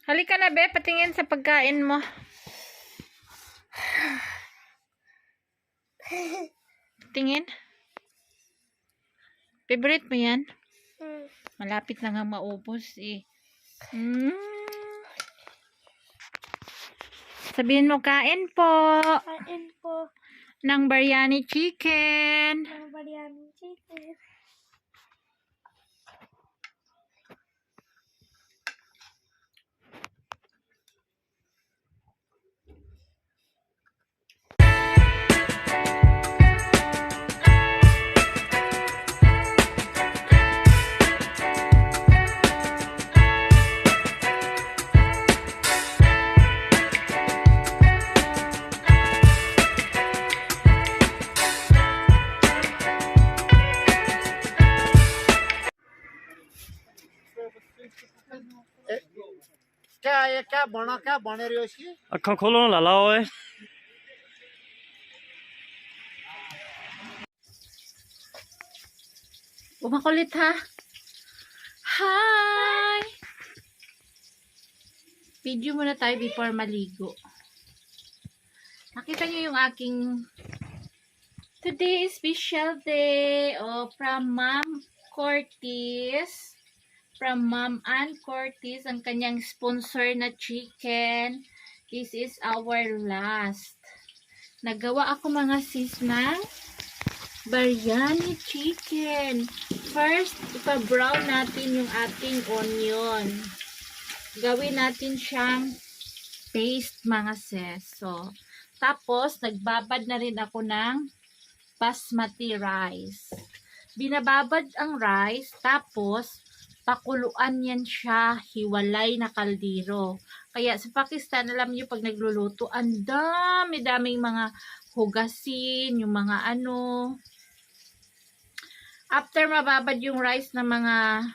Halika na, be. Patingin sa pagkain mo. Tingin. Favorite mo yan? Malapit na nga maubos eh. Sabihin mo, kain po. Kain po Ng biryani chicken. ng biryani chicken. क्या बना क्या बने रही हो इसकी ਅੱਖਾਂ ਖੋਲੋ ਨਾ ਲਾ ਓਏ Bumakulit ha. Hi! Video muna tayo before maligo. Nakita niyo yung aking today special day from Ma'am Cortez. From Ma'am Ann Cortez, ang kanyang sponsor na chicken. This is our last. Nagawa ako mga sis ng biryani chicken. First, ipa-brown natin yung ating onion. Gawin natin siyang paste mga sis. So, tapos, nagbabad na rin ako ng basmati rice. Binababad ang rice, tapos, pakuluan yan siya, hiwalay na kaldero. Kaya sa Pakistan, alam niyo pag nagluluto, ang dami-daming mga hugasin, yung mga ano. After mababad yung rice na mga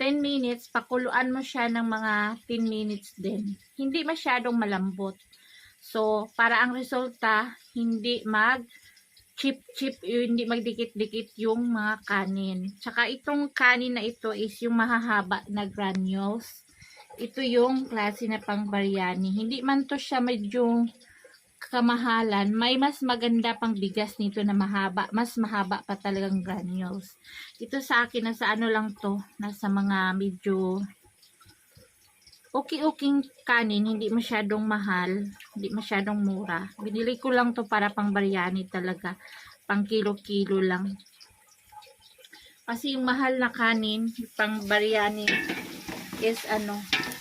10 minutes, pakuluan mo siya ng mga 10 minutes din. Hindi masyadong malambot. So, para ang resulta, hindi chip, hindi magdikit-dikit yung mga kanin. Tsaka itong kanin na ito is yung mahahaba na granules. Ito yung klase na pang biryani. Hindi man to siya medyo kamahalan. May mas maganda pang bigas nito na mahaba. Mas mahaba pa talagang granules. Ito sa akin, nasa ano lang to. Nasa mga medyo okay-oking kanin. Hindi masyadong mahal. Hindi masyadong mura. Binili ko lang to para pang biryani talaga. Pang kilo-kilo lang. Kasi yung mahal na kanin, pang biryani is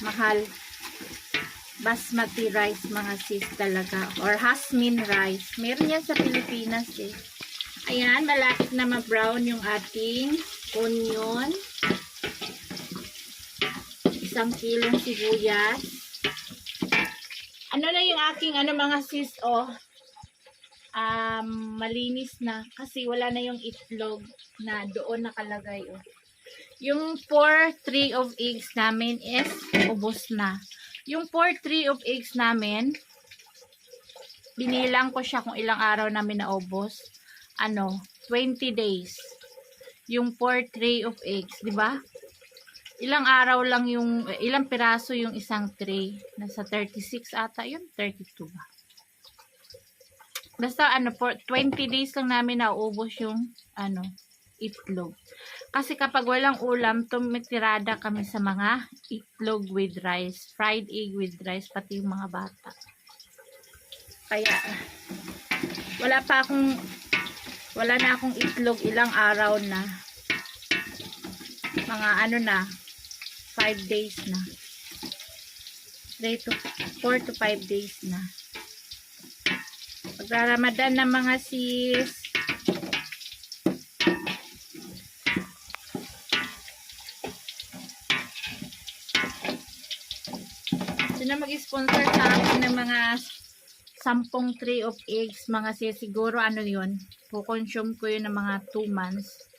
mahal. Basmati rice mga sis talaga. Or jasmine rice. Meron yan sa Pilipinas eh. Ayan, malapit na ma-brown yung ating onion. 1 kilong sibuyas. Ano na yung aking mga sis malinis na kasi wala na yung itlog na doon nakalagay Yung 3 of eggs namin is ubos na. Yung 3 of eggs namin, binilang ko siya kung ilang araw namin naubos. 20 days. Yung 3 of eggs, di ba? Ilang araw lang yung, ilang piraso yung isang tray. Nasa 36 ata yun, 32 ba? Basta for 20 days lang namin nauubos yung itlog. Kasi kapag walang ulam, tumitirada kami sa mga itlog with rice, fried egg with rice, pati yung mga bata. Kaya wala na akong itlog ilang araw na. Mga 5 days na. 4 to 5 days na. Pag-Ramadan na mga sis. Sino mag-sponsor sa akin ng mga 10 tray of eggs, mga sis, siguro yun, kukonsume ko yun ng mga 2 months.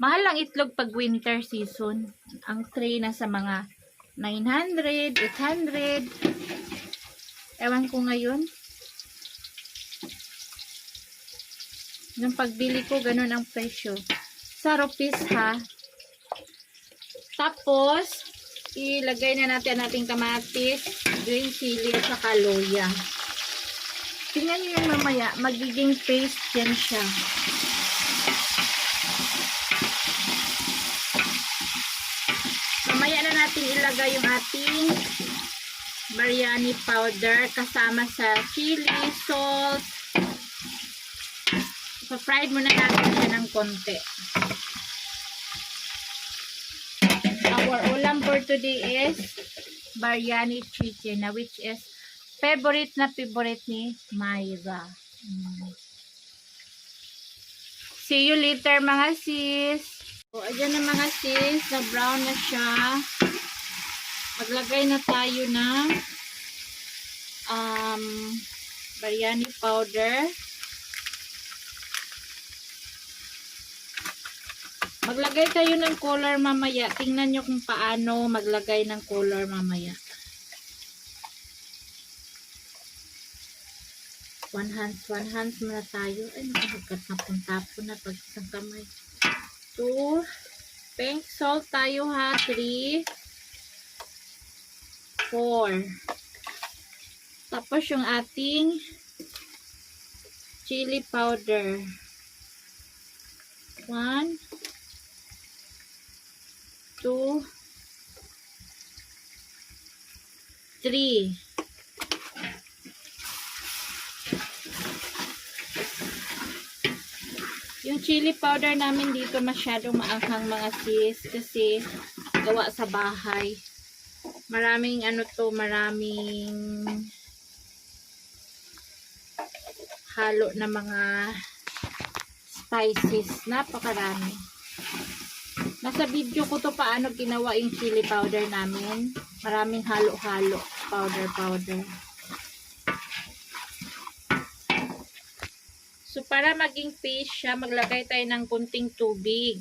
Mahal lang itlog pag winter season. Ang tray na sa mga 900, 800. Ewan ko ngayon. Yung pagbili ko, ganun ang presyo. Sa rupees ha. Tapos, ilagay na natin ang ating kamatis, green chili, at saka luya. Tingnan nyo yan mamaya, magiging paste yan siya. Mamaya na natin ilagay yung ating biryani powder kasama sa chili, salt. Pa-fried muna natin siya ng konti. Our ulam for today is biryani chicken, which is favorite ni Myra. See you later mga sis. O, ayan na mga sis, na brown na siya. Maglagay na tayo ng biryani powder. Maglagay tayo ng color mamaya. Tingnan nyo kung paano maglagay ng color mamaya. One hands muna tayo. Ay, nakagkat na pag isang kamay. 2. Pink salt tayo ha. 3. 4. Tapos yung ating chili powder. 1, 2, 3. Yung chili powder namin dito masyadong maanghang mga sis kasi gawa sa bahay. Maraming maraming halo na mga spices. Napakarami. Nasa video ko to paano ginawa yung chili powder namin. Maraming halo-halo. Powder. So, para maging paste siya, maglagay tayo ng kunting tubig.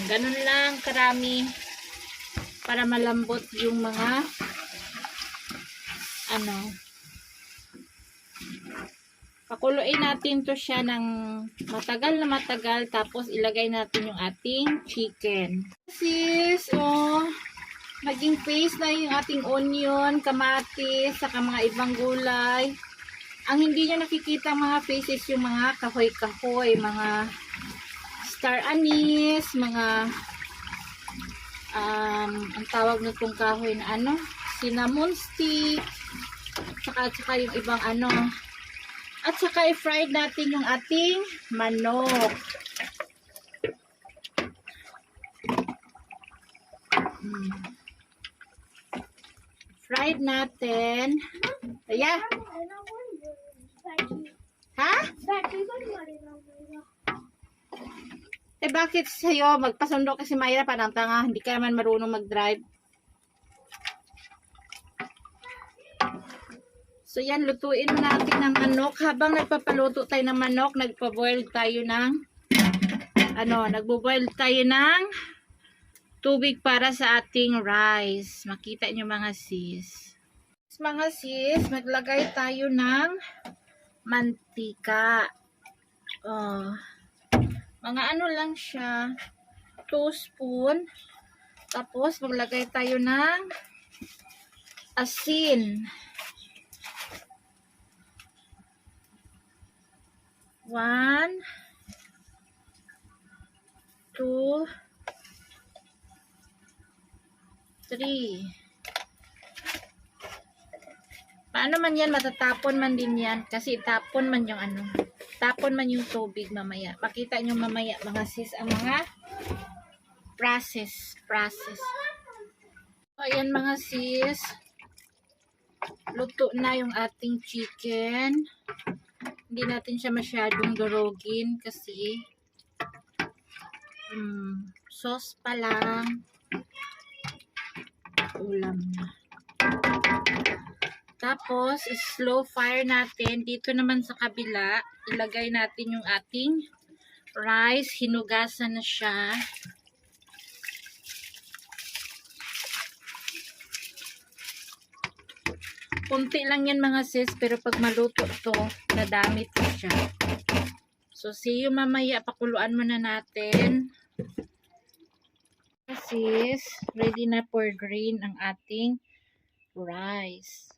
Ganun lang karami para malambot yung mga pakuluin natin to siya ng matagal na matagal, tapos ilagay natin yung ating chicken. Sis, maging paste na yung ating onion, kamatis, saka mga ibang gulay. Ang hindi nyo nakikita mga faces, yung mga kahoy-kahoy, mga star anise, mga ang tawag nitong kahoy na cinnamon stick, saka yung ibang at saka i-fried natin yung ating manok. Fried natin. Kaya? Ha? Eh bakit sa'yo magpasundo kasi Myra parang tanga, hindi ka naman marunong mag-drive. So yan, lutuin natin ng manok. Habang nagpapaluto tayo ng manok, nagpo-boil tayo ng nagbo-boil tayo ng tubig para sa ating rice. Makita nyo mga sis. Mga sis, maglagay tayo ng mantika. Mga lang siya, 2 spoon. Tapos maglagay tayo ng asin. 1, 2, 3. Paano man yan, matatapon man din yan. Kasi tapon man yung tapon man yung tubig mamaya. Pakita nyo mamaya mga sis ang mga process. So, ayan mga sis. Luto na yung ating chicken. Hindi natin siya masyadong durugin kasi sauce pa lang. Ulam na. Tapos, slow fire natin. Dito naman sa kabila, ilagay natin yung ating rice. Hinugasan na siya. Kunti lang yan mga sis, pero pag maluto to, nadamit ko siya. So, see you mamaya. Pakuluan muna natin. sis, ready na for drain ang ating rice.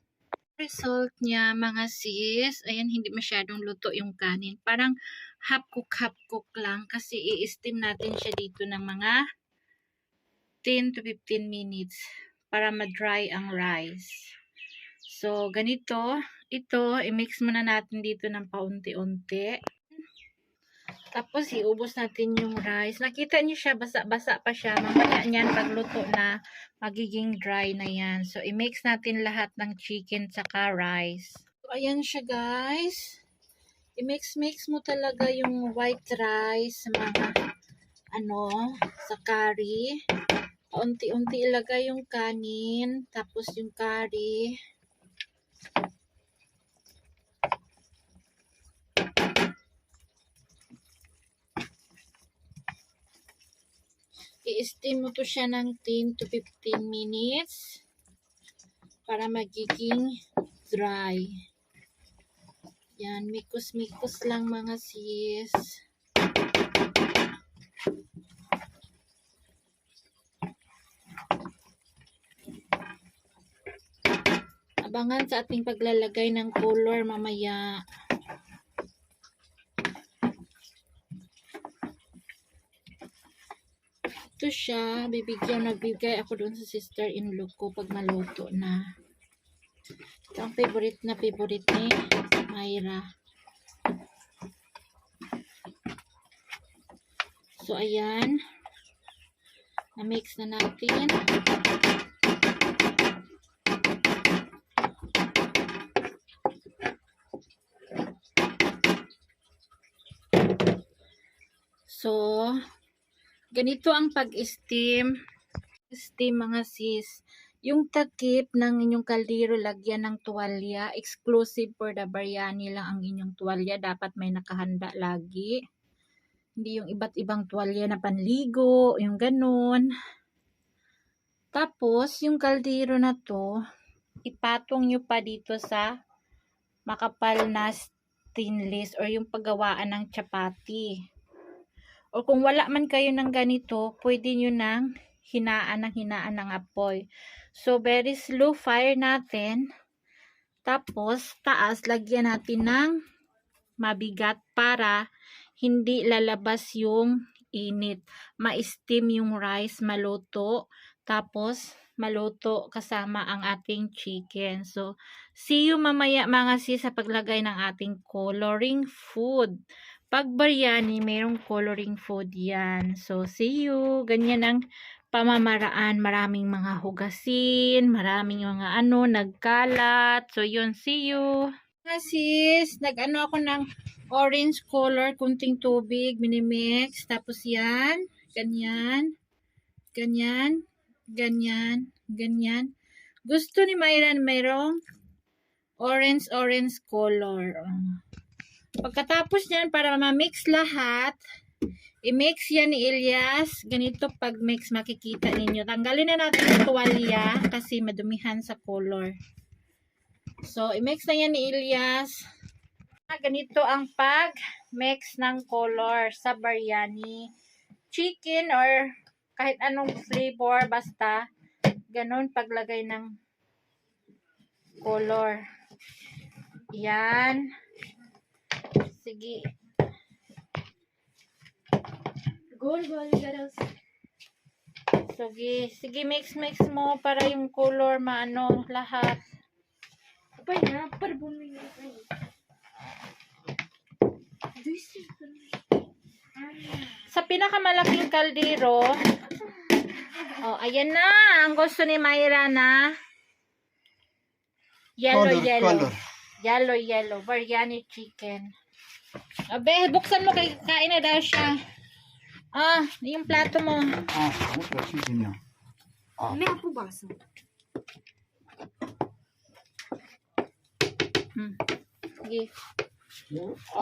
Result niya mga sis, ayan, hindi masyadong luto yung kanin. Parang half cook lang kasi i-steam natin siya dito ng mga 10 to 15 minutes para ma-dry ang rice. So, ganito. Ito, i-mix muna natin dito ng paunti-unti. Tapos, iubos natin yung rice. Nakita niyo siya, basa-basa pa siya. Mamaya niyan, pagluto na, magiging dry na yan. So, i-mix natin lahat ng chicken saka rice. So, ayan siya, guys. I-mix-mix mo talaga yung white rice sa mga, sa curry. Unti-unti ilagay yung kanin. Tapos, yung curry. I-steam mo to siya ng 10 to 15 minutes para magiging dry. Yan, mikos-mikos lang mga sis. Abangan sa ating paglalagay ng color mamaya. Ito siya, nagbibigay ako doon sa sister-in-law ko pag maluto na. Ito ang favorite ni Myra. So, ayan. Na-mix na natin. So, ganito ang pag-steam. Steam mga sis. Yung takip ng inyong kaldero, lagyan ng tuwalya. Exclusive for the biryani lang ang inyong tuwalya. Dapat may nakahanda lagi. Hindi yung iba't ibang tuwalya na panligo. Yung ganun. Tapos, yung kaldero na to, ipatong nyo pa dito sa makapal na stainless or yung paggawaan ng chapati. O kung wala man kayo ng ganito, pwede nyo nang hinaan ng apoy. So, very slow fire natin. Tapos, taas, lagyan natin ng mabigat para hindi lalabas yung init. Ma-steam yung rice, maluto. Tapos, maluto kasama ang ating chicken. So, see you mamaya mga sis sa paglagay ng ating coloring food. Pag biryani, mayroong coloring food yan. So, see you. Ganyan ang pamamaraan. Maraming mga hugasin, maraming mga nagkalat. So, yun. See you. Mga sis, ako ng orange color, kunting tubig, minimix. Tapos yan, ganyan, ganyan, ganyan, ganyan. Gusto ni Myra mayroong orange color. Pagkatapos niyan, para ma-mix lahat, i-mix yan ni Elias. Ganito pag-mix, makikita ninyo. Tanggalin na natin yung tuwalya kasi madumihan sa color. So, i-mix na yan ni Elias. Ganito ang pag-mix ng color sa biryani. Chicken or kahit anong flavor, basta ganun paglagay ng color. Yan. Sige. Sige, mix mo para yung color lahat. Sa pinakamalaking kaldero, ayan na, ang gusto ni Myra na yellow. Yellow, biryani chicken. Abe, buksan mo, kain na daw siya. Yung plato mo. Sige.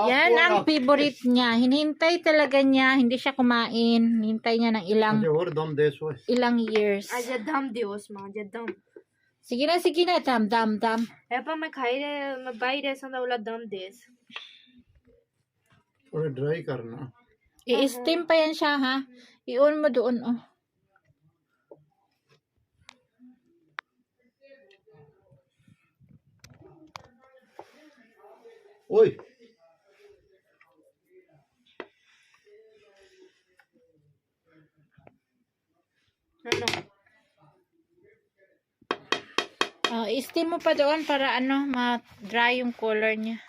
Yan ang favorite niya. Hinihintay talaga niya. Hindi siya kumain. Hinihintay niya ng ilang years. Sige na. Dam. थोड़ा ड्राई करना I-steam pa yan siya, ha? I-on mo doon, Uy, Ano? I-steam mo pa doon para ma-dry yung color niya.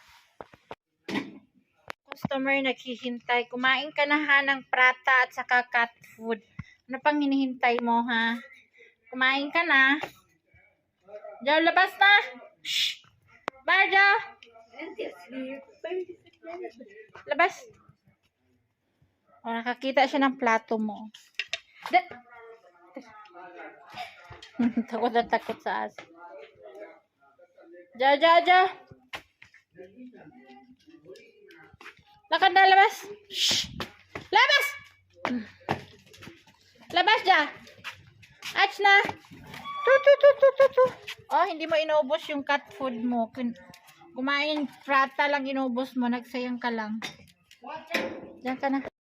Customer naghihintay. Kumain ka na ha ng prata at saka cat food. Ano pang hinihintay mo ha? Kumain ka na. Jow, labas na! Shh! Barjo! Labas! O, nakakita siya ng plato mo. Takot na takot sa as. Jow, Jow, Jow! Lakad na, labas! Shh! Labas! Labas dyan! Ach na! Tu. Oh, hindi mo inubos yung cat food mo. Kumain prata lang inubos mo. Nagsayang ka lang. Diyan ka na.